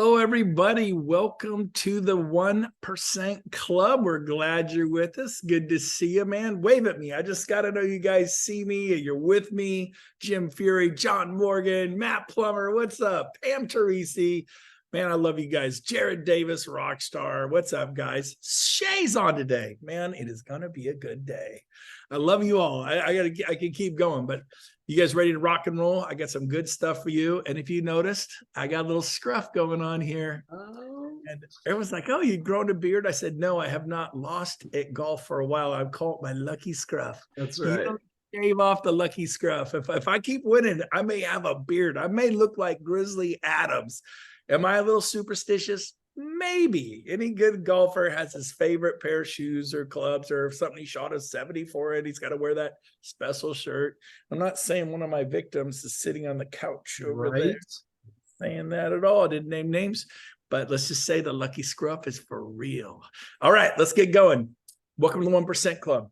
Hello, everybody. Welcome to the 1% Club. We're glad you're with us. Good to see you, man. Wave at me. I just got to know you guys see me. You're with me. Jim Fury, John Morgan, Matt Plummer. What's up? Pam Teresi. Man, I love you guys. Jared Davis, Rockstar. What's up, guys? Shay's on today. Man, it is going to be a good day. I love you all. I can keep going, but you guys ready to rock and roll? I got some good stuff for you. And if you noticed, I got a little scruff going on here. And everyone's like, oh, you've grown a beard? I said, no, I have not lost at golf for a while. I call it my lucky scruff. That's right. You don't shave off the lucky scruff. If I keep winning, I may have a beard. I may look like Grizzly Adams. Am I a little superstitious? Maybe. Any good golfer has his favorite pair of shoes or clubs, or if something he shot a 70 for it, he's got to wear that special shirt. I'm not saying one of my victims is sitting on the couch over there saying that at all. I didn't name names, but let's just say the lucky scruff is for real. All right, let's get going. Welcome to the 1% Club.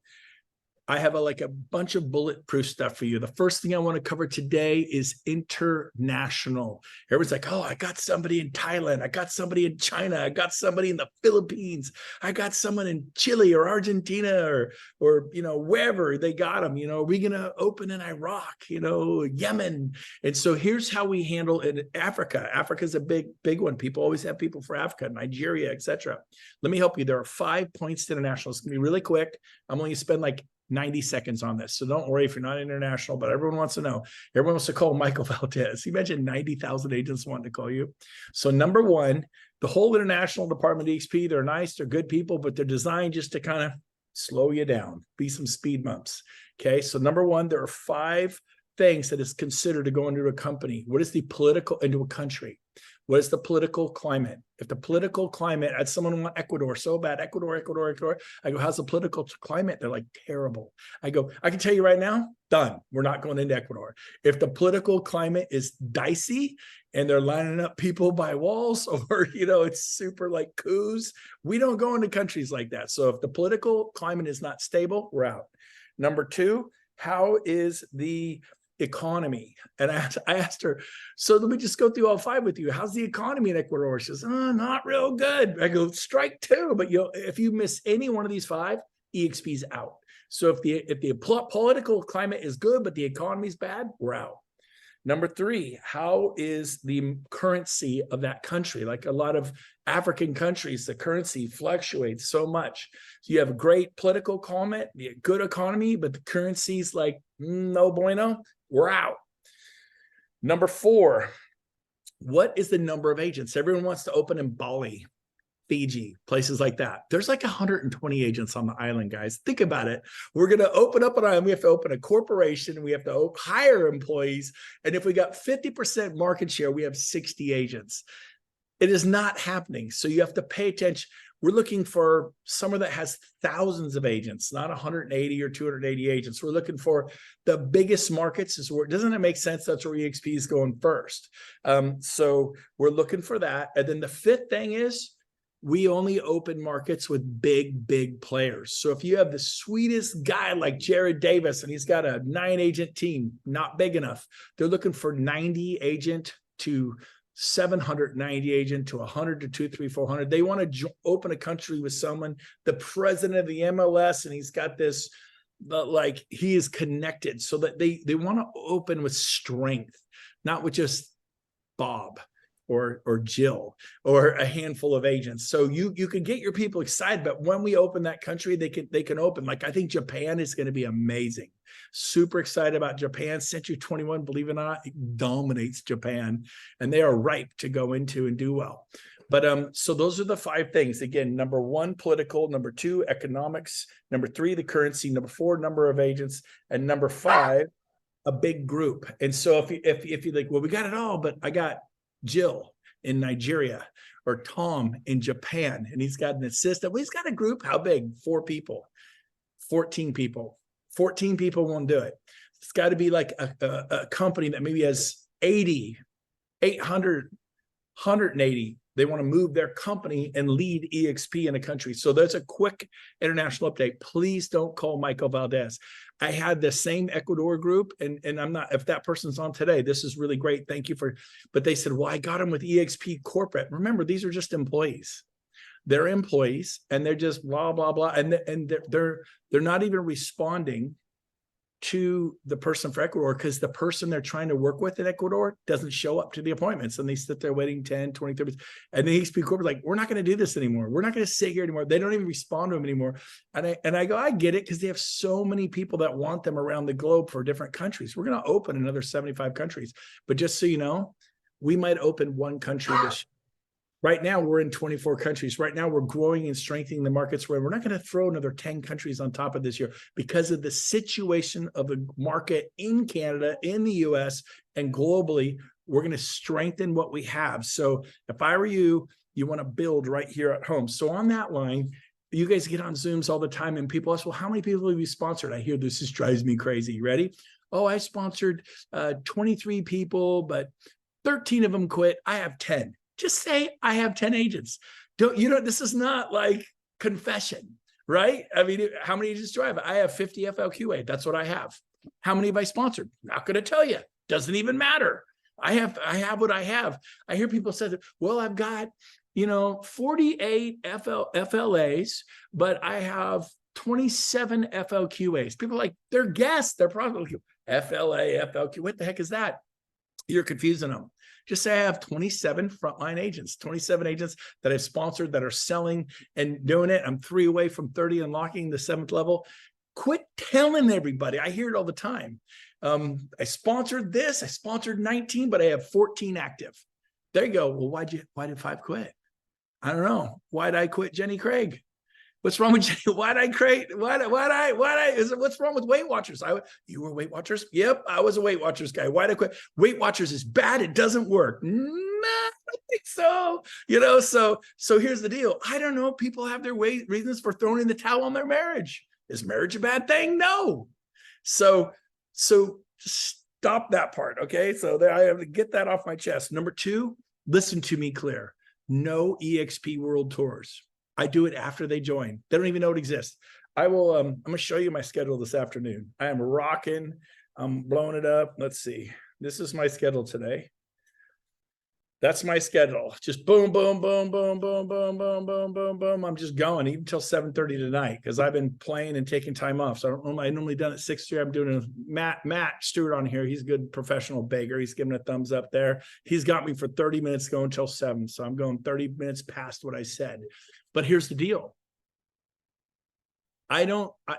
I have a bunch of bulletproof stuff for you. The first thing I want to cover today is international. Everyone's like, oh, I got somebody in Thailand. I got somebody in China. I got somebody in the Philippines. I got someone in Chile or Argentina or wherever they got them. Are we going to open in Iraq, Yemen? And so here's how we handle it in Africa. Africa's a big one. People always have people for Africa, Nigeria, etc. Let me help you. There are 5 points to international. It's going to be really quick. I'm only going to spend like 90 seconds on this. So don't worry if you're not international, but everyone wants to know. Everyone wants to call Michael Valdez. Imagine 90,000 agents wanting to call you. So number one, the whole international department of EXP, they're nice, they're good people, but they're designed just to kind of slow you down, be some speed bumps. Okay. So number one, there are 5 things that is considered to go into a company. What is the political into a country? What is the political climate? If the political climate, as someone want Ecuador so bad, Ecuador. I go, how's the political climate? They're like, terrible. I go, I can tell you right now, done. We're not going into Ecuador. If the political climate is dicey and they're lining up people by walls or, it's super like coups, we don't go into countries like that. So if the political climate is not stable, we're out. Number 2, how is the economy? And I asked her, so let me just go through all 5 with you. How's the economy in Ecuador? She says, oh, not real good. I go, strike 2. But if you miss any one of these 5, EXP's out. So if the political climate is good, but the economy is bad, we're out. Number 3, how is the currency of that country? Like a lot of African countries, the currency fluctuates so much. So you have a great political climate, a good economy, but the currency's like, no bueno, we're out. Number 4, what is the number of agents? Everyone wants to open in Bali, Fiji, places like that. There's like 120 agents on the island, guys. Think about it. We're going to open up an island. We have to open a corporation. We have to hire employees. And if we got 50% market share, we have 60 agents. It is not happening. So you have to pay attention. We're looking for somewhere that has thousands of agents, not 180 or 280 agents. We're looking for the biggest markets. Doesn't it make sense? That's where EXP is going first. So we're looking for that. And then the 5th thing is, we only open markets with big players. So if you have the sweetest guy like Jared Davis and he's got a 9-agent team, not big enough. They're looking for 90 agent to 790 agent to 100 to 200, 300, 400. They want to open a country with someone, the president of the MLS, and he's got this, like he is connected, so that they want to open with strength, not with just Bob or Jill or a handful of agents. So you can get your people excited, but when we open that country, they can open. Like I think Japan is going to be amazing. Super excited about Japan. Century 21, believe it or not, it dominates Japan, and they are ripe to go into and do well. But so those are the 5 things. Again, number 1, political. Number 2, economics. Number 3, the currency. Number 4, number of agents. And number 5, a big group. And so if you're like, well, we got it all, but I got Jill in Nigeria or Tom in Japan, and he's got an assistant. Well, he's got a group. How big? 4 people, 14 people. 14 people won't do it. It's got to be like a company that maybe has 80, 800, 180, They want to move their company and lead EXP in a country. So there's a quick international update. Please don't call Michael Valdez. I had the same Ecuador group, and I'm not, if that person's on today, this is really great. Thank you for, but they said, well, I got them with EXP corporate. Remember, these are just employees. They're employees, and they're just blah, blah, blah. And they're not even responding to the person for Ecuador, because the person they're trying to work with in Ecuador doesn't show up to the appointments, and they sit there waiting 10, 20, 30 minutes. And the EXP corporate like, we're not going to do this anymore. We're not going to sit here anymore. They don't even respond to them anymore. And I go, I get it, because they have so many people that want them around the globe for different countries. We're going to open another 75 countries. But just so you know, we might open one country this year. Right now, we're in 24 countries. Right now, we're growing and strengthening the markets where we're not going to throw another 10 countries on top of this year because of the situation of the market in Canada, in the US, and globally. We're going to strengthen what we have. So if I were you, you want to build right here at home. So on that line, you guys get on Zooms all the time, and people ask, well, how many people have you sponsored? I hear this drives me crazy. Ready? Oh, I sponsored 23 people, but 13 of them quit. I have 10. Just say I have 10 agents. This is not like confession, right? I mean, how many agents do I have? I have 50 FLQA. That's what I have. How many have I sponsored? Not going to tell you. Doesn't even matter. I have what I have. I hear people say that, well, I've got, 48 FLAs, but I have 27 FLQAs. People are like, they're guests. They're probably FLA, FLQ. What the heck is that? You're confusing them. Just say I have 27 frontline agents, 27 agents that I've sponsored that are selling and doing it. I'm 3 away from 30 unlocking the 7th level. Quit telling everybody. I hear it all the time. I sponsored this. I sponsored 19, but I have 14 active. There you go. Well, why did 5 quit? I don't know. Why did I quit Jenny Craig? What's wrong with Jenny? What's wrong with Weight Watchers? You were Weight Watchers? Yep, I was a Weight Watchers guy. Why'd I quit? Weight Watchers is bad. It doesn't work. No, I don't think so. So here's the deal. I don't know. People have their reasons for throwing in the towel on their marriage. Is marriage a bad thing? No. So stop that part. Okay. So there, I have to get that off my chest. Number 2, listen to me clear. No EXP World Tours. I do it after they join. They don't even know it exists. I will, I'm going to show you my schedule this afternoon. I am rocking. I'm blowing it up. Let's see. This is my schedule today. That's my schedule. Just boom, boom, boom, boom, boom, boom, boom, boom, boom, boom. I'm just going even till 7:30 tonight because I've been playing and taking time off. So I normally done it 6:30. I'm doing a Matt Stewart on here. He's a good professional bagger. He's giving a thumbs up there. He's got me for 30 minutes going till 7. So I'm going 30 minutes past what I said. But here's the deal.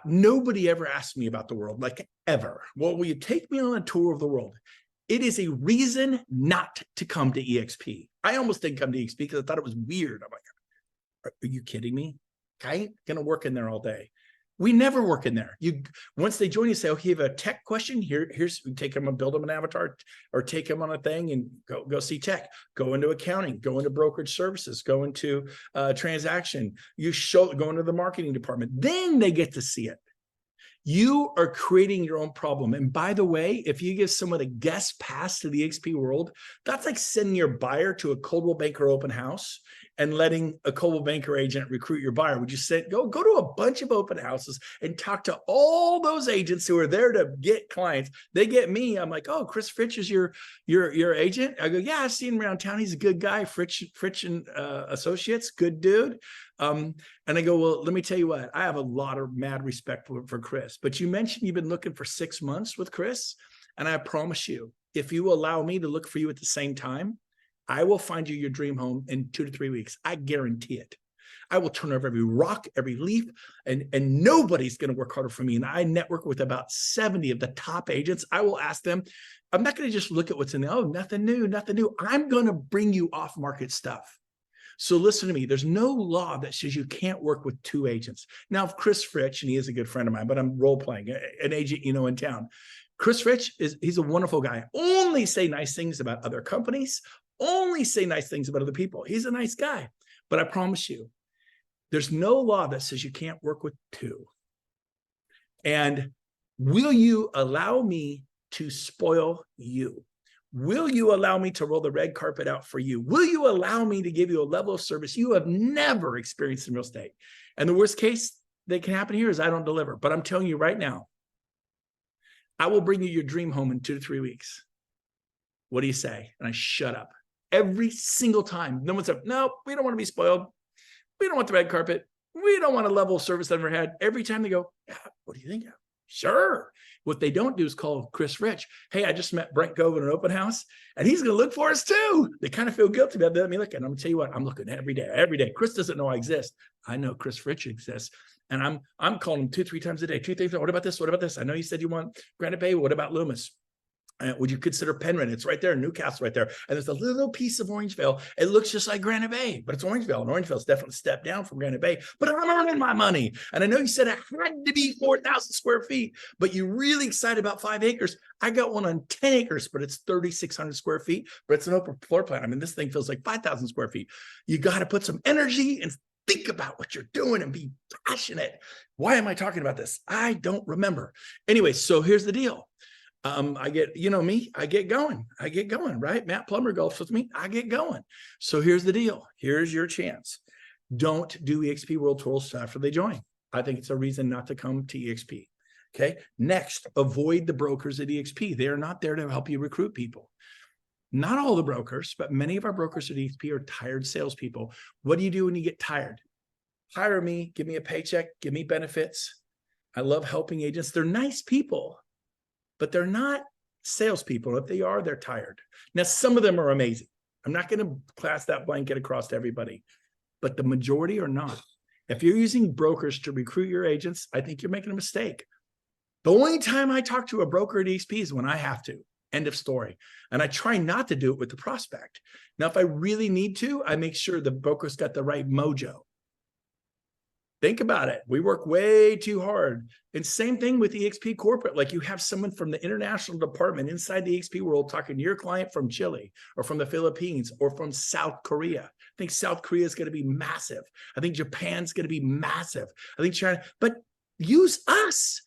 Nobody ever asked me about the world, like ever. Well, will you take me on a tour of the world? It is a reason not to come to EXP. I almost didn't come to EXP because I thought it was weird. I'm like, are you kidding me? I ain't going to work in there all day. We never work in there. Once they join, you say, okay, you have a tech question. Here's take them and build them an avatar, or take them on a thing and go see tech, go into accounting, go into brokerage services, go into transaction. Go into the marketing department. Then they get to see it. You are creating your own problem. And by the way, if you give someone a guest pass to the XP world, that's like sending your buyer to a Coldwell Banker open house and letting a Coldwell Banker agent recruit your buyer. Would you say, go to a bunch of open houses and talk to all those agents who are there to get clients? They get me. I'm like, oh, Chris Fritch is your agent? I go, yeah, I've seen him around town. He's a good guy. Fritch and Associates, good dude. And I go, well, let me tell you what, I have a lot of mad respect for Chris, but you mentioned you've been looking for 6 months with Chris. And I promise you, if you allow me to look for you at the same time, I will find you your dream home in 2 to 3 weeks. I guarantee it. I will turn over every rock, every leaf, and nobody's going to work harder for me. And I network with about 70 of the top agents. I will ask them, I'm not going to just look at what's in there. Oh, nothing new, nothing new. I'm going to bring you off market stuff. So listen to me. There's no law that says you can't work with 2 agents. Now, if Chris Fritch, and he is a good friend of mine, but I'm role playing an agent, in town. Chris Fritch he's a wonderful guy. Only say nice things about other companies. Only say nice things about other people. He's a nice guy. But I promise you, there's no law that says you can't work with 2. And will you allow me to spoil you? Will you allow me to roll the red carpet out for you? Will you allow me to give you a level of service you have never experienced in real estate? And the worst case that can happen here is I don't deliver. But I'm telling you right now, I will bring you your dream home in 2 to 3 weeks. What do you say? And I shut up. Every single time. No one said, no, we don't want to be spoiled. We don't want the red carpet. We don't want a level of service I've never had. Every time they go, yeah, what do you think? Sure. What they don't do is call Chris Rich. Hey, I just met Brent Gove in an open house, and he's going to look for us too. They kind of feel guilty about that. Me looking. I'm going to tell you what, I'm looking every day. Every day. Chris doesn't know I exist. I know Chris Rich exists. And I'm calling him 2-3 times a day. 2 things. What about this? What about this? I know you said you want Granite Bay. What about Loomis? Would you consider Penryn? It's right there, Newcastle right there. And there's a little piece of Orangevale. It looks just like Granite Bay, but it's Orangevale. And Orangevale's definitely a step down from Granite Bay. But I'm earning my money. And I know you said it had to be 4,000 square feet, but you're really excited about 5 acres. I got one on 10 acres, but it's 3,600 square feet. But it's an open floor plan. I mean, this thing feels like 5,000 square feet. You got to put some energy and think about what you're doing and be passionate. Why am I talking about this? I don't remember. Anyway, so here's the deal. I get, you know me, I get going, right? Matt Plummer golfs with me. I get going. So here's the deal. Here's your chance. Don't do EXP World Tours after they join. I think it's a reason not to come to EXP. Okay. Next, avoid the brokers at EXP. They are not there to help you recruit people. Not all the brokers, but many of our brokers at EXP are tired salespeople. What do you do when you get tired? Hire me, give me a paycheck, give me benefits. I love helping agents. They're nice people, but they're not salespeople. If they are, they're tired. Now, some of them are amazing. I'm not going to class that blanket across to everybody, but the majority are not. If you're using brokers to recruit your agents, I think you're making a mistake. The only time I talk to a broker at EXP is when I have to. End of story. And I try not to do it with the prospect. Now, if I really need to, I make sure the broker's got the right mojo. Think about it. We work way too hard. And same thing with EXP corporate. Like you have someone from the international department inside the EXP world talking to your client from Chile or from the Philippines or from South Korea. I think South Korea is going to be massive. I think Japan's going to be massive. I think China, but use us.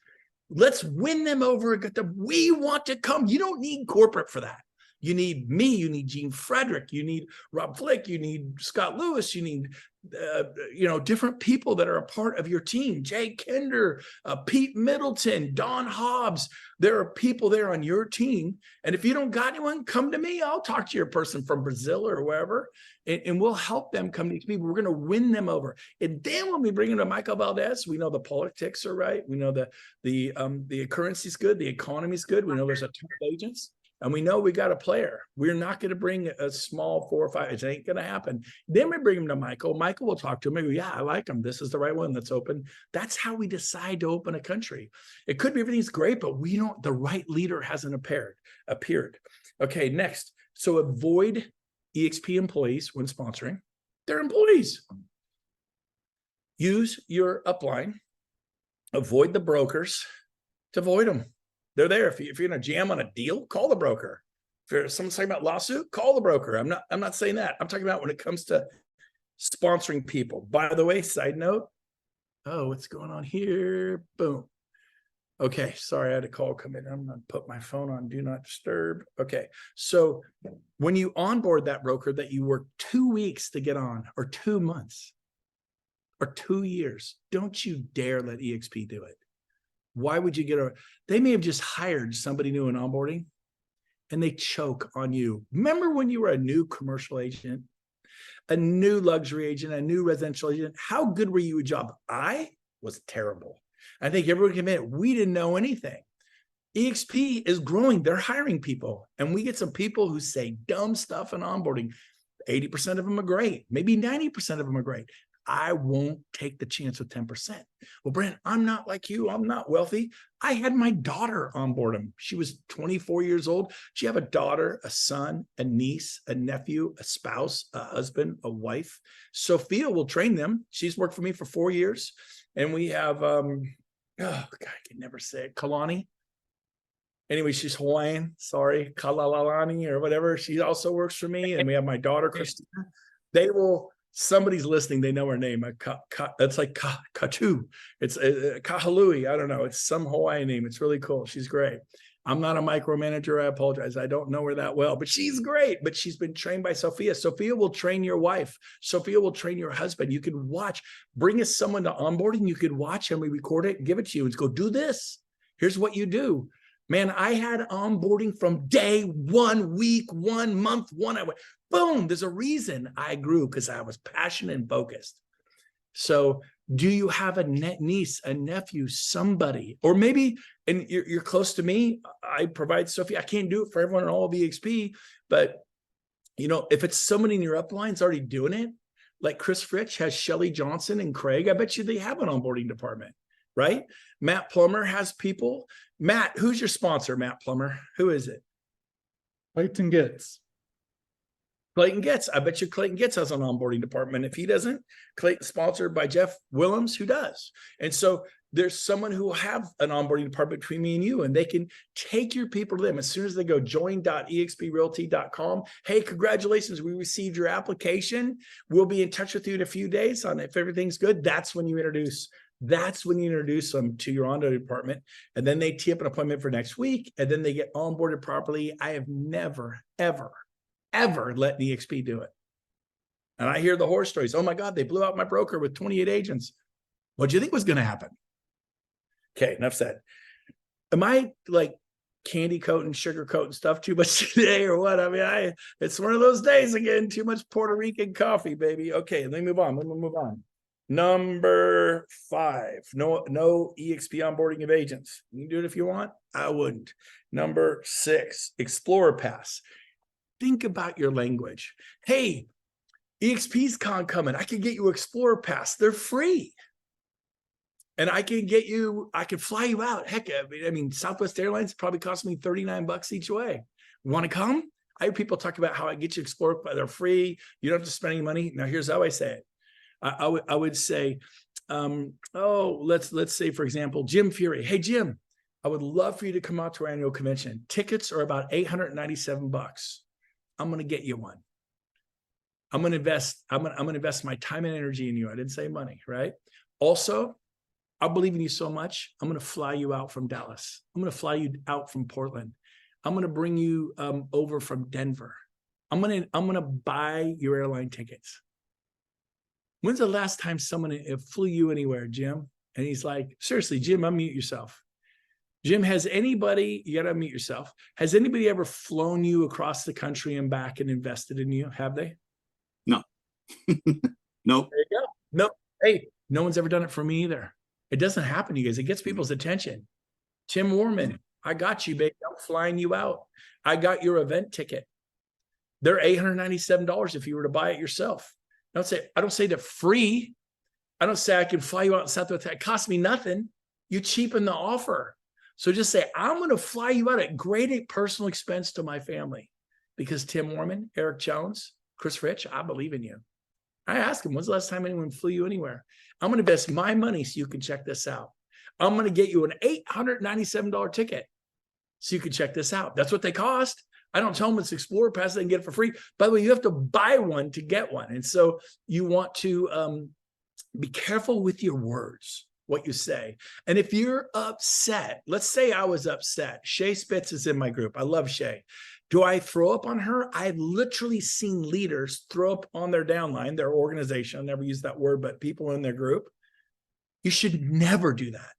Let's win them over and get them. We want to come. You don't need corporate for that. You need me, you need Gene Frederick, you need Rob Flick, you need Scott Lewis, you need different people that are a part of your team. Jay Kinder, Pete Middleton, Don Hobbs. There are people there on your team. And if you don't got anyone, come to me. I'll talk to your person from Brazil or wherever, and we'll help them come to these people. We're going to win them over. And then when we bring them to Michael Valdez, we know the politics are right. We know the currency's good. The economy's good. We know there's a ton of agents. And we know we got a player. We're not going to bring a small 4 or 5. It ain't going to happen. Then we bring him to Michael. Michael will talk to him. Maybe, yeah, I like him. This is the right one. Let's open. That's how we decide to open a country. It could be everything's great, but we don't. The right leader hasn't appeared. Okay, next. So avoid EXP employees when sponsoring. They're employees. Use your upline. Avoid the brokers to avoid them. They're there. If you're going to jam on a deal, call the broker. If someone's talking about lawsuit, call the broker. I'm not saying that. I'm talking about when it comes to sponsoring people. By the way, side note. Oh, what's going on here? Boom. Okay. Sorry, I had a call come in. I'm going to put my phone on do not disturb. Okay. So when you onboard that broker that you work 2 weeks to get on, or 2 months, or 2 years, don't you dare let EXP do it. Why would you they may have just hired somebody new in onboarding and they choke on you. Remember when you were a new commercial agent, a new luxury agent, a new residential agent? How good were you at job? I was terrible. I think everyone can admit we didn't know anything. EXP is growing. They're hiring people. And we get some people who say dumb stuff in onboarding. 80% of them are great. Maybe 90% of them are great. I won't take the chance with 10%. Well, Brent, I'm not like you. I'm not wealthy. I had my daughter onboard him. She was 24 years old. She have a daughter, a son, a niece, a nephew, a spouse, a husband, a wife. Sophia will train them. She's worked for me for 4 years. And we have, oh God, I can never say it, Kalani. Anyway, she's Hawaiian. Sorry, Kalalalani or whatever. She also works for me. And we have my daughter, Christina. They will... Somebody's listening. They know her name. That's like Katu. It's Kahalui. I don't know. It's some Hawaiian name. It's really cool. She's great. I'm not a micromanager. I apologize. I don't know her that well, but she's great. But she's been trained by Sophia. Sophia will train your wife. Sophia will train your husband. You can watch, bring us someone to onboarding. You could watch and we record it and give it to you and go, do this. Here's what you do. Man, I had onboarding from day one, week 1, month 1. I went, boom, there's a reason I grew because I was passionate and focused. So do you have a niece, a nephew, somebody, or maybe, and you're close to me, I provide Sophie. I can't do it for everyone in all of EXP, but you know, if it's somebody in your upline's already doing it, like Chris Fritch has Shelly Johnson and Craig, I bet you they have an onboarding department, right? Matt Plummer has people. Matt, who's your sponsor, Matt Plummer? Who is it? Clayton Getz. Clayton Getz. I bet you Clayton Getz has an onboarding department. If he doesn't, Clayton sponsored by Jeff Willems, who does. And so there's someone who will have an onboarding department between me and you, and they can take your people to them as soon as they go join.exprealty.com. Hey, congratulations, we received your application. We'll be in touch with you in a few days on if everything's good. That's when you introduce them to your onboarding department, and then they tee up an appointment for next week, and then they get onboarded properly. I have never, ever let EXP do it. And I hear the horror stories. Oh my God, they blew out my broker with 28 agents. What do you think was going to happen? Okay, enough said. Am I like candy coating, sugar coating stuff too much today or what? I mean, it's one of those days again, too much Puerto Rican coffee, baby. Okay, let me move on. Number 5, no EXP onboarding of agents. You can do it if you want. I wouldn't. Number 6, Explorer Pass. Think about your language. Hey, EXP's con coming. I can get you Explorer Pass. They're free. And I can fly you out. Heck, I mean, Southwest Airlines probably cost me $39 each way. Want to come? I hear people talk about how I get you Explorer, they're free. You don't have to spend any money. Now, here's how I say it. I would say, let's say, for example, Jim Fury. Hey, Jim, I would love for you to come out to our annual convention. Tickets are about $897. I'm going to get you one. I'm going to invest my time and energy in you. I didn't say money, right? Also, I believe in you so much. I'm going to fly you out from Dallas. I'm going to fly you out from Portland. I'm going to bring you over from Denver. I'm going to buy your airline tickets. When's the last time someone flew you anywhere, Jim? And he's like, seriously, Jim, unmute yourself. Jim, you got to unmute yourself. Has anybody ever flown you across the country and back and invested in you? Have they? No. There Nope. you go. No. Hey, no one's ever done it for me either. It doesn't happen to you guys. It gets people's attention. Tim Warman, I got you, baby. I'm flying you out. I got your event ticket. They're $897 if you were to buy it yourself. I don't say they're free. I don't say I can fly you out in Southwest. It costs me nothing. You cheapen the offer. So just say, I'm going to fly you out at great personal expense to my family because Tim Warman, Eric Jones, Chris Rich, I believe in you. I asked him, when's the last time anyone flew you anywhere? I'm going to invest my money so you can check this out. I'm going to get you an $897 ticket so you can check this out. That's what they cost. I don't tell them it's Explorer Pass. They can get it for free. By the way, you have to buy one to get one. And so you want to be careful with your words, what you say. And if you're upset, let's say I was upset. Shay Spitz is in my group. I love Shay. Do I throw up on her? I've literally seen leaders throw up on their downline, their organization. I never use that word, but people in their group. You should never do that.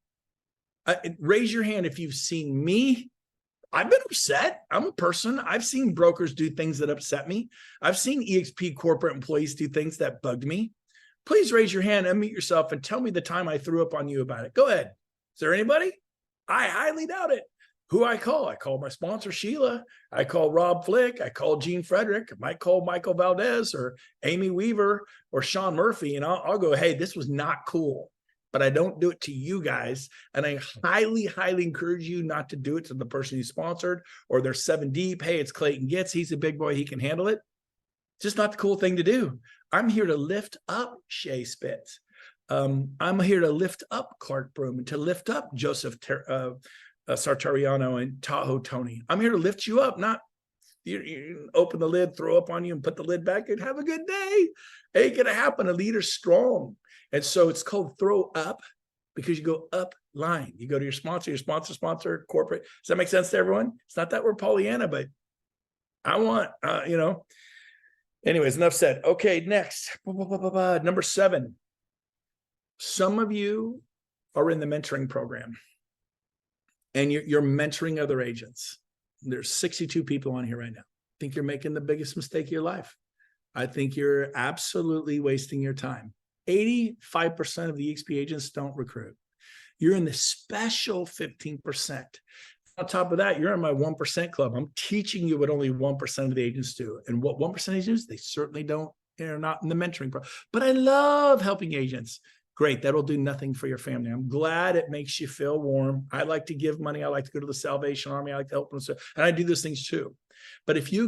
Raise your hand if you've seen me. I've been upset. I'm a person. I've seen brokers do things that upset me. I've seen EXP corporate employees do things that bugged me. Please raise your hand, unmute yourself, and tell me the time I threw up on you about it. Go ahead. Is there anybody? I highly doubt it. Who I call? I call my sponsor, Sheila. I call Rob Flick. I call Gene Frederick. I might call Michael Valdez or Amy Weaver or Sean Murphy, and I'll go, hey, this was not cool. But I don't do it to you guys. And I highly, highly encourage you not to do it to the person you sponsored or they're 7 deep. Hey, it's Clayton Getz. He's a big boy. He can handle it. It's just not the cool thing to do. I'm here to lift up Shay Spitz. I'm here to lift up Clark Broom and to lift up Joseph Sartoriano and Tahoe Tony. I'm here to lift you up, not you open the lid, throw up on you and put the lid back and have a good day. Ain't gonna happen. A leader's strong. And so it's called throw up because you go up line. You go to your sponsor, corporate. Does that make sense to everyone? It's not that we're Pollyanna, but I want, anyways, enough said. Okay, next. Number 7. Some of you are in the mentoring program and you're mentoring other agents. There's 62 people on here right now. I think you're making the biggest mistake of your life. I think you're absolutely wasting your time. 85% of the EXP agents don't recruit. You're in the special 15%. On top of that, you're in my 1% club. I'm teaching you what only 1% of the agents do. And what 1% of agents, they certainly don't, they're not in the mentoring program. But I love helping agents. Great. That'll do nothing for your family. I'm glad it makes you feel warm. I like to give money. I like to go to the Salvation Army. I like to help them. And I do those things too. But if you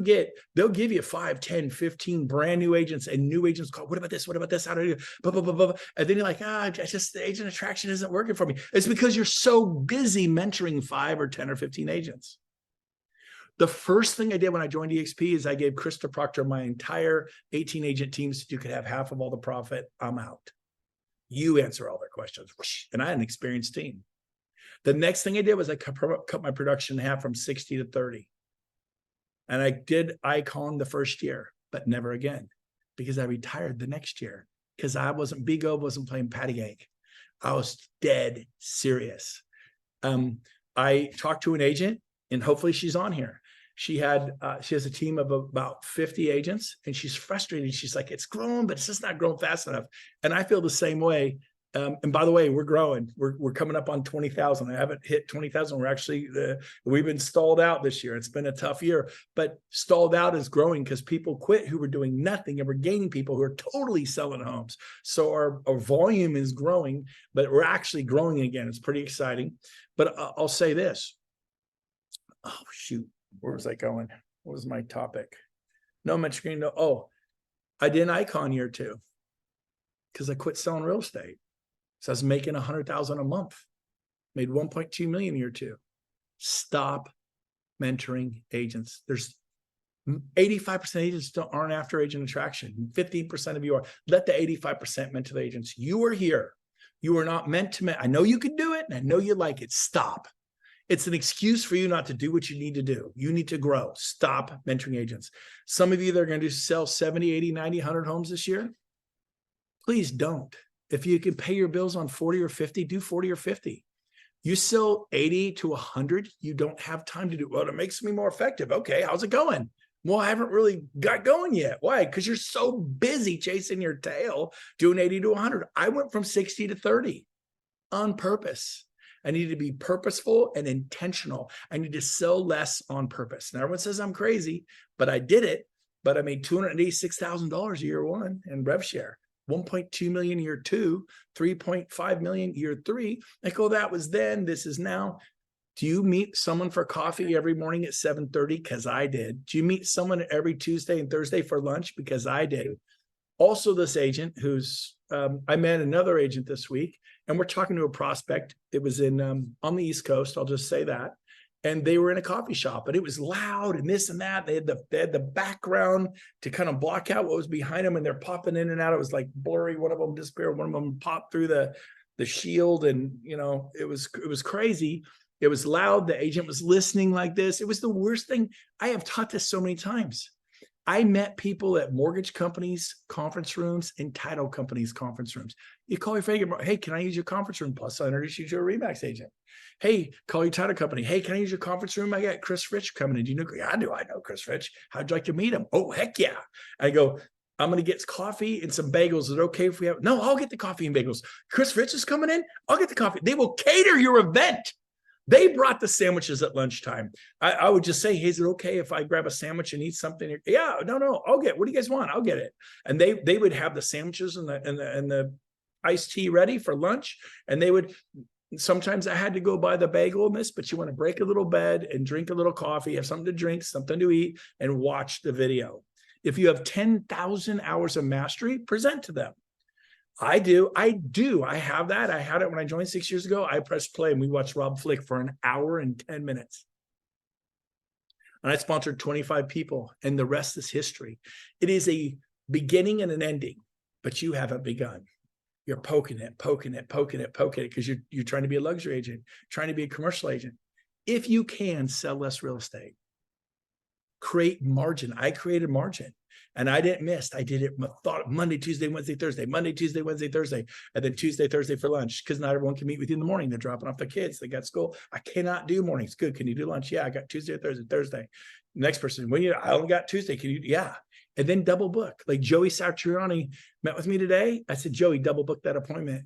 they'll give you 5, 10, 15 brand new agents and new agents call, what about this? What about this? How do you, blah, blah, blah, blah. And then you're like, just the agent attraction isn't working for me. It's because you're so busy mentoring 5 or 10 or 15 agents. The first thing I did when I joined EXP is I gave Krista Proctor my entire 18 agent team so you could have half of all the profit. I'm out. You answer all their questions. And I had an experienced team. The next thing I did was I cut my production in half from 60 to 30. And I did Icon the first year, but never again, because I retired the next year because Brent Gove wasn't playing patty cake. I was dead serious. I talked to an agent, and hopefully she's on here. She has a team of about 50 agents, and she's frustrated. She's like, it's growing, but it's just not growing fast enough. And I feel the same way. And by the way, we're growing. We're coming up on 20,000. I haven't hit 20,000. We've been stalled out this year. It's been a tough year, but stalled out is growing because people quit who were doing nothing, and we're gaining people who are totally selling homes. So our volume is growing, but we're actually growing again. It's pretty exciting. But I'll say this. Oh, shoot. Where was I going? What was my topic? No mentoring. No. Oh, I did an Icon year 2 because I quit selling real estate. So I was making 100,000 a month, made 1.2 million year 2. Stop mentoring agents. There's 85% of agents aren't after agent attraction. 15% of you are. Let the 85% mentor the agents. You are here. You are not meant to. I know you can do it, and I know you like it. Stop. It's an excuse for you not to do what you need to do. You need to grow. Stop mentoring agents. Some of you that are going to sell 70, 80, 90, 100 homes this year, please don't. If you can pay your bills on 40 or 50, do 40 or 50. You sell 80 to 100, you don't have time to do, well, it makes me more effective. Okay, how's it going? Well, I haven't really got going yet. Why? Because you're so busy chasing your tail doing 80 to 100. I went from 60 to 30 on purpose. I need to be purposeful and intentional. I need to sell less on purpose. And everyone says I'm crazy, but I did it. But I made $286,000 year 1 in rev share. 1.2 million year 2, 3.5 million year 3. I go, that was then, this is now. Do you meet someone for coffee every morning at 7:30? Because I did. Do you meet someone every Tuesday and Thursday for lunch? Because I did. Also, this agent I met another agent this week, and we're talking to a prospect. It was in on the East Coast. I'll just say that. And they were in a coffee shop, and it was loud and this and that. They had the background to kind of block out what was behind them, and they're popping in and out. It was like blurry. One of them disappeared. One of them popped through the shield, and it was crazy. It was loud. The agent was listening like this. It was the worst thing. I have taught this so many times. I met people at mortgage companies' conference rooms and title companies' conference rooms. You call your friend, hey, can I use your conference room? Plus, I'll introduce you to a Remax agent. Hey, call your title company. Hey, can I use your conference room? I got Chris Rich coming in. Do you know? Yeah, I know Chris Rich. How'd you like to meet him? Oh, heck yeah. I go, I'm going to get coffee and some bagels. Is it okay if we have? No, I'll get the coffee and bagels. Chris Rich is coming in. I'll get the coffee. They will cater your event. They brought the sandwiches at lunchtime. I would just say, hey, is it okay if I grab a sandwich and eat something? Yeah, no, I'll get, what do you guys want? I'll get it. And they would have the sandwiches and the iced tea ready for lunch. And they would, sometimes I had to go buy the bagel and this, but you want to break a little bed and drink a little coffee, have something to drink, something to eat, and watch the video. If you have 10,000 hours of mastery, present to them. I do. I have that. I had it when I joined 6 years ago. I pressed play and we watched Rob Flick for an hour and 10 minutes. And I sponsored 25 people, and the rest is history. It is a beginning and an ending, but you haven't begun. You're poking it because you're trying to be a luxury agent, trying to be a commercial agent. If you can sell less real estate, create margin. I created margin and I didn't miss. I did it thought Monday, Tuesday, Wednesday, Thursday, Monday, Tuesday, Wednesday, Thursday, and then Tuesday, Thursday for lunch because not everyone can meet with you in the morning. They're dropping off the kids. They got school. I cannot do mornings. Good. Can you do lunch? Yeah, I got Tuesday, Thursday. Next person, I only got Tuesday. Can you? Yeah. And then double book. Like Joey Satriani met with me today. I said, Joey, double book that appointment.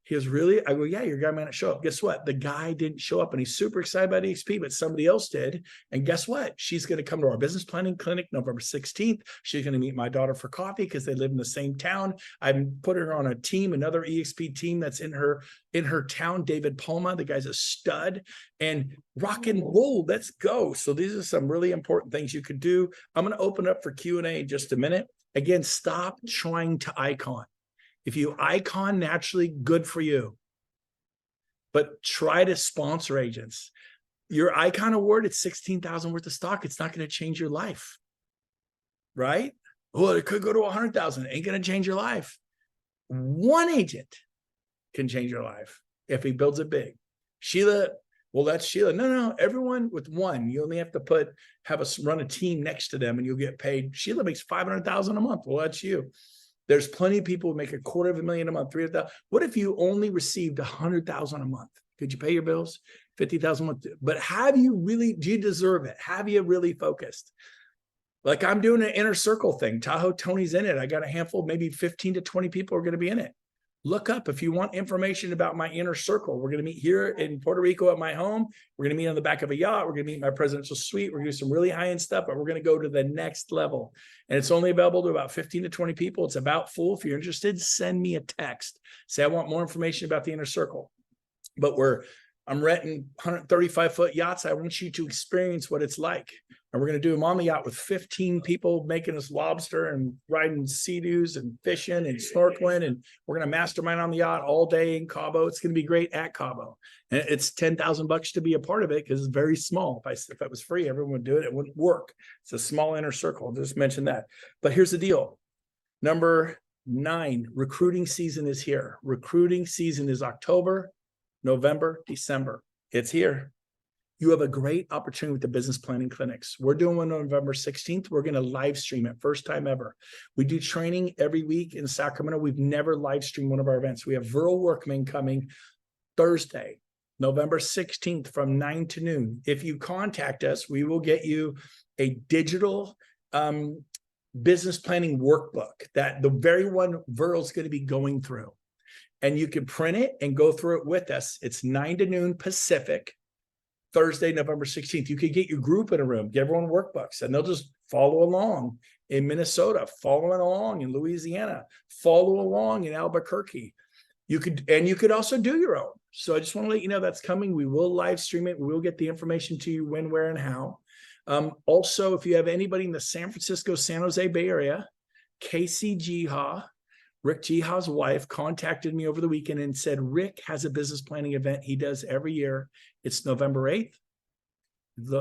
He goes, really? I go, yeah, your guy might not show up. Guess what? The guy didn't show up and he's super excited about EXP, but somebody else did. And guess what? She's going to come to our business planning clinic November 16th. She's going to meet my daughter for coffee because they live in the same town. I'm putting her on a team, another EXP team that's in her town, David Palma. The guy's a stud and rock and roll. Let's go. So these are some really important things you could do. I'm going to open up for Q&A in just a minute. Again, stop trying to icon. If you icon naturally, good for you. But try to sponsor agents. Your icon award, it's $16,000 worth of stock. It's not going to change your life. Right? Well, it could go to $100,000. Ain't going to change your life. One agent can change your life if he builds it big. Sheila, well, that's Sheila. No, everyone with one. You only have to run a team next to them and you'll get paid. Sheila makes $500,000 a month. Well, that's you. There's plenty of people who make $250,000 a month, $300,000. What if you only received $100,000 a month? Could you pay your bills? $50,000 a month. But do you deserve it? Have you really focused? Like I'm doing an inner circle thing. Tahoe Tony's in it. I got a handful, maybe 15 to 20 people are going to be in it. Look up if you want information about my inner circle. We're going to meet here in Puerto Rico at my home. We're going to meet on the back of a yacht. We're going to meet in my presidential suite. We're going to do some really high-end stuff, but we're going to go to the next level. And it's only available to about 15 to 20 people. It's about full. If you're interested, send me a text. Say, I want more information about the inner circle. But I'm renting 135-foot yachts. I want you to experience what it's like. And we're going to do them on the yacht with 15 people making us lobster and riding sea-doos and fishing and snorkeling. And we're going to mastermind on the yacht all day in Cabo. It's going to be great at Cabo. And it's $10,000 to be a part of it because it's very small. If it was free, everyone would do it. It wouldn't work. It's a small inner circle. I'll just mention that. But here's the deal. Number 9, recruiting season is here. Recruiting season is October, November, December. It's here. You have a great opportunity with the business planning clinics. We're doing one on November 16th. We're going to live stream it. First time ever. We do training every week in Sacramento. We've never live streamed one of our events. We have Viral Workman coming Thursday, November 16th from 9 to noon. If you contact us, we will get you a digital business planning workbook that the very one Viral's going to be going through. And you can print it and go through it with us. It's 9 to noon Pacific, Thursday, November 16th. You could get your group in a room, get everyone workbooks, and they'll just follow along in Minnesota, following along in Louisiana, follow along in Albuquerque. You could also do your own. So I just want to let you know that's coming. We will live stream it. We will get the information to you when, where, and how. Also, if you have anybody in the San Francisco, San Jose Bay Area, Casey Jiha, Rick Jiha's wife, contacted me over the weekend and said, Rick has a business planning event he does every year. It's November 8th.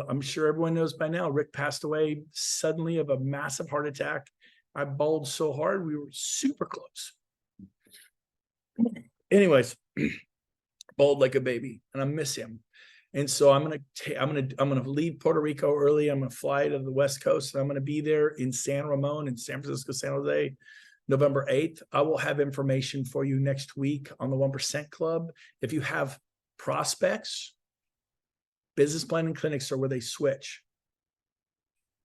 I'm sure everyone knows by now, Rick passed away suddenly of a massive heart attack. I bawled so hard, we were super close. Anyways, bawled like a baby, and I miss him. And so I'm gonna leave Puerto Rico early. I'm gonna fly to the West Coast, and I'm gonna be there in San Ramon in San Francisco, San Jose, November 8th. I will have information for you next week on the 1% Club. If you have prospects, business planning clinics are where they switch.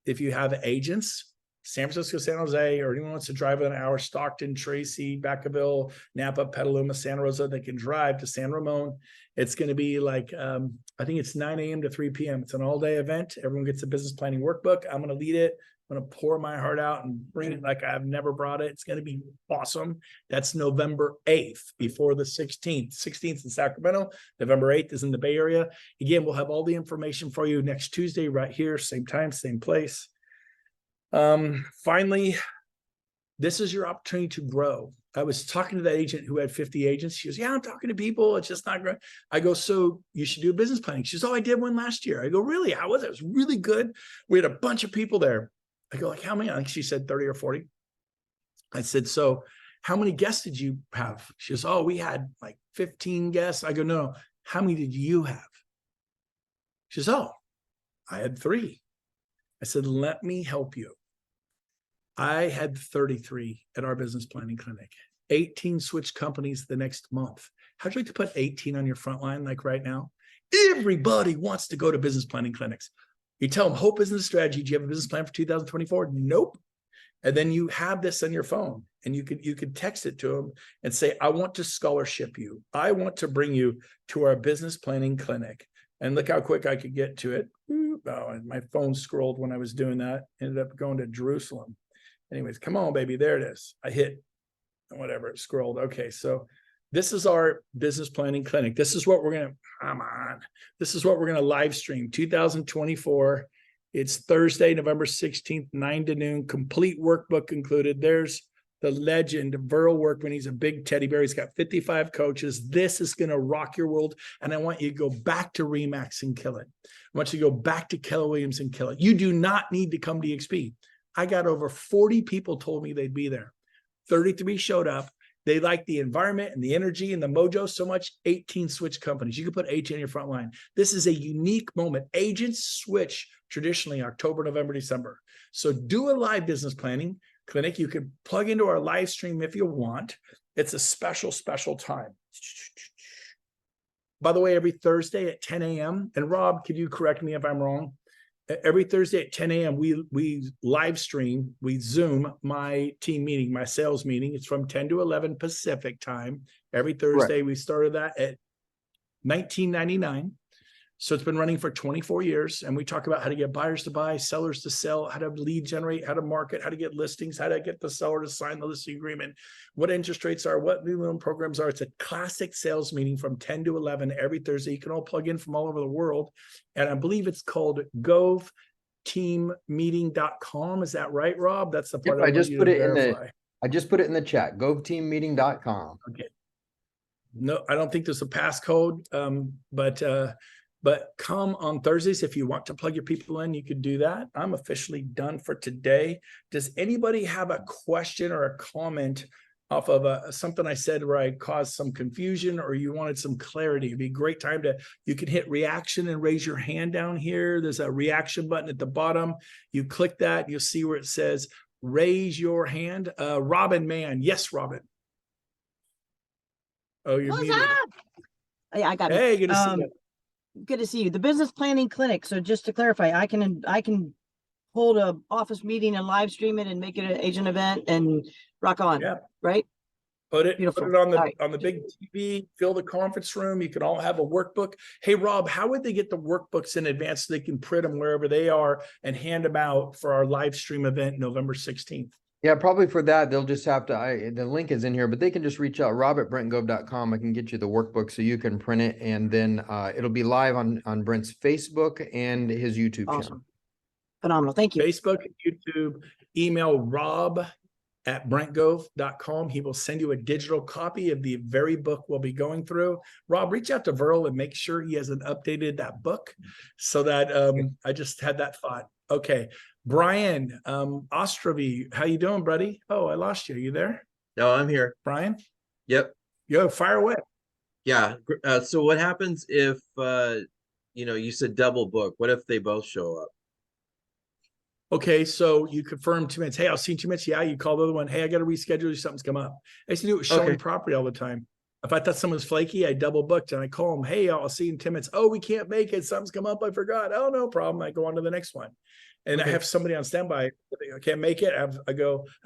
If you have agents, San Francisco, San Jose, or anyone wants to drive an hour, Stockton, Tracy, Vacaville, Napa, Petaluma, Santa Rosa, they can drive to San Ramon. It's going to be like, I think it's 9 a.m. to 3 p.m. It's an all-day event. Everyone gets a business planning workbook. I'm going to lead it. I'm going to pour my heart out and bring it like I've never brought it. It's going to be awesome. That's November 8th before the 16th. 16th in Sacramento. November 8th is in the Bay Area. Again, we'll have all the information for you next Tuesday right here. Same time, same place. Finally, this is your opportunity to grow. I was talking to that agent who had 50 agents. She goes, yeah, I'm talking to people. It's just not great. I go, so you should do business planning. She goes, oh, I did one last year. I go, really? How was it? It was really good. We had a bunch of people there. I go, like, how many? I think she said 30 or 40. I said, so how many guests did you have? She goes, oh, we had like 15 guests. I go, no, how many did you have? She says, oh, I had 3. I said, let me help you. I had 33 at our business planning clinic, 18 switched companies the next month. How'd you like to put 18 on your front line like right now? Everybody wants to go to business planning clinics. You tell them, Hope Business Strategy, do you have a business plan for 2024? Nope. And then you have this on your phone and you could text it to them and say, I want to scholarship you. I want to bring you to our business planning clinic. And look how quick I could get to it. Oh, and my phone scrolled when I was doing that. Ended up going to Jerusalem. Anyways, come on, baby. There it is. I hit whatever, it scrolled. Okay, so this is our business planning clinic. This is what we're going to, come on. This is what we're going to live stream 2024. It's Thursday, November 16th, 9 to noon, complete workbook included. There's the legend, Verl Workman. He's a big teddy bear. He's got 55 coaches. This is going to rock your world. And I want you to go back to Remax and kill it. I want you to go back to Keller Williams and kill it. You do not need to come to EXP. I got over 40 people told me they'd be there. 33 showed up. They like the environment and the energy and the mojo so much. 18 switch companies. You can put 18 in your front line. This is a unique moment. Agents switch traditionally October, November, December. So do a live business planning clinic. You can plug into our live stream if you want. It's a special, special time. By the way, every Thursday at 10 a.m. And Rob, could you correct me if I'm wrong? Every Thursday at 10 a.m. we live stream, we Zoom my team meeting, my sales meeting. It's from 10 to 11 Pacific time. Every Thursday, we started that at 1999. So it's been running for 24 years. And we talk about how to get buyers to buy, sellers to sell, how to lead generate, how to market, how to get listings, how to get the seller to sign the listing agreement, what interest rates are, what new loan programs are. It's a classic sales meeting from 10 to 11 every Thursday. You can all plug in from all over the world. And I believe it's called goveteammeeting.com. Is that right, Rob? That's the part I just put it verify. I just put it in the chat, goveteammeeting.com. Okay. No, I don't think there's a passcode, but come on Thursdays if you want to plug your people in, you could do that. I'm officially done for today. Does anybody have a question or a comment off of something I said where I caused some confusion or you wanted some clarity? It'd be a great time you can hit reaction and raise your hand down here. There's a reaction button at the bottom. You click that, you'll see where it says raise your hand. Robin Mann. Yes, Robin. Oh, you're muted. Yeah, I got it. Hey, good to see you. Good to see you. The business planning clinic. So just to clarify, I can hold a office meeting and live stream it and make it an agent event and rock on. Yeah. Right. Put it on the right. on the big TV, fill the conference room. You can all have a workbook. Hey, Rob, how would they get the workbooks in advance so they can print them wherever they are and hand them out for our live stream event November 16th? Yeah, probably for that, they'll just have to, the link is in here, but they can just reach out, rob@brentgove.com. I can get you the workbook so you can print it. And then it'll be live on Brent's Facebook and his YouTube channel. Phenomenal. Thank you. Facebook, YouTube, email rob@brentgove.com. He will send you a digital copy of the very book we'll be going through. Rob, reach out to Verl and make sure he hasn't updated that book so that I just had that thought. Okay. Brian Ostrovy, how you doing, buddy? Oh, I lost you. Are you there? No, I'm here. Brian? Yep. Yo, fire away. Yeah. So what happens if, you said double book? What if they both show up? Okay, so you confirm 2 minutes. Hey, I'll see you in 2 minutes. Yeah, you call the other one. Hey, I got to reschedule you. Something's come up. I used to do it with showing property all the time. If I thought someone was flaky, I double booked and I call them. Hey, I'll see you in 10 minutes. Oh, we can't make it. Something's come up. I forgot. Oh, no problem. I go on to the next one. And I have somebody on standby. I can't make it. I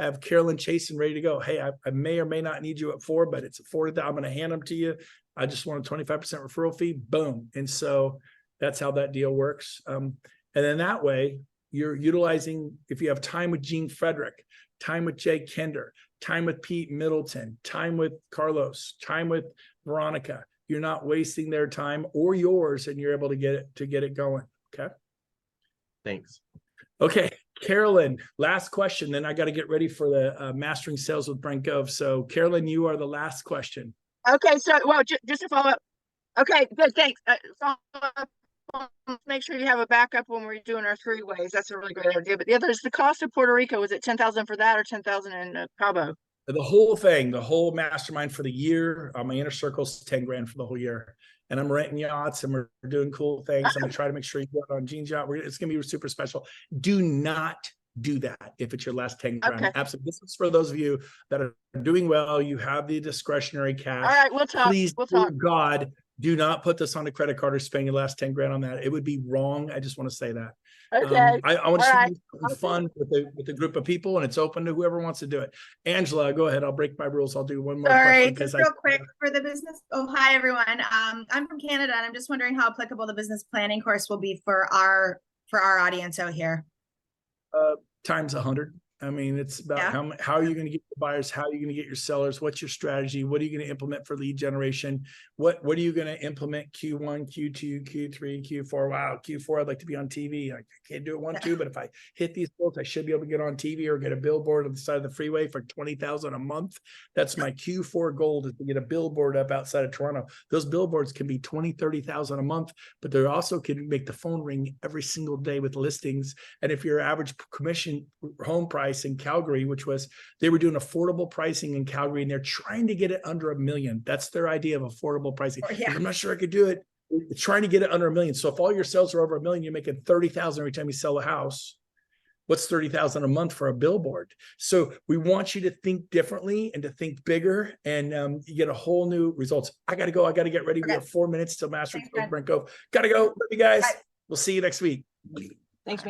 have Carolyn Chasen ready to go. Hey, I may or may not need you at 4, but it's at 4 that I'm going to hand them to you. I just want a 25% referral fee. Boom. And so that's how that deal works. And then that way you're utilizing, if you have time with Gene Frederick, time with Jay Kender, time with Pete Middleton, time with Carlos, time with Veronica, you're not wasting their time or yours, and you're able to get it going. Okay. Thanks. Okay, Carolyn, last question. Then I got to get ready for the Mastering Sales with Brent Gove. So Carolyn, you are the last question. Okay, so just to follow up. Okay, good, thanks. Follow up. Make sure you have a backup when we're doing our 3-ways. That's a really great idea. But the other is the cost of Puerto Rico. Was it $10,000 for that or $10,000 in Cabo? The whole thing, the whole mastermind for the year, my inner circle's 10 grand for the whole year. And I'm renting yachts and we're doing cool things. I'm gonna try to make sure you go on Gene's yacht. It's gonna be super special. Do not do that if it's your last 10 grand. Okay. Absolutely. This is for those of you that are doing well. You have the discretionary cash. All right, we'll talk. Please, We'll dear talk. God, do not put this on a credit card or spend your last 10 grand on that. It would be wrong. I just want to say that. Okay. I want to All right. do something fun with a group of people, and it's open to whoever wants to do it. Angela, go ahead. I'll break my rules. I'll do one more Sorry, question just real quick for the business. Oh, hi, everyone. I'm from Canada, and I'm just wondering how applicable the business planning course will be for our audience out here. times 100. I mean, it's about Yeah. how are you going to get your buyers? How are you going to get your sellers? What's your strategy? What are you going to implement for lead generation? What are you going to implement Q1, Q2, Q3, Q4? Wow, Q4, I'd like to be on TV. I can't do it 1, 2, but if I hit these goals, I should be able to get on TV or get a billboard on the side of the freeway for $20,000 a month. That's my Q4 goal, is to get a billboard up outside of Toronto. Those billboards can be $20,000, $30,000 a month, but they also can make the phone ring every single day with listings. And if your average commission home price in Calgary, which was, they were doing affordable pricing in Calgary, and they're trying to get it under $1 million. That's their idea of affordable pricing. Yeah. I'm not sure I could do it. They're trying to get it under $1 million. So if all your sales are over $1 million, you're making $30,000 every time you sell a house. What's $30,000 a month for a billboard? So we want you to think differently and to think bigger, and you get a whole new results. I got to go. I got to get ready. We Okay. have 4 minutes till Master Thanks, Brent. Brent Gove. Got to go. Love you guys. Bye. We'll see you next week. Thanks, man.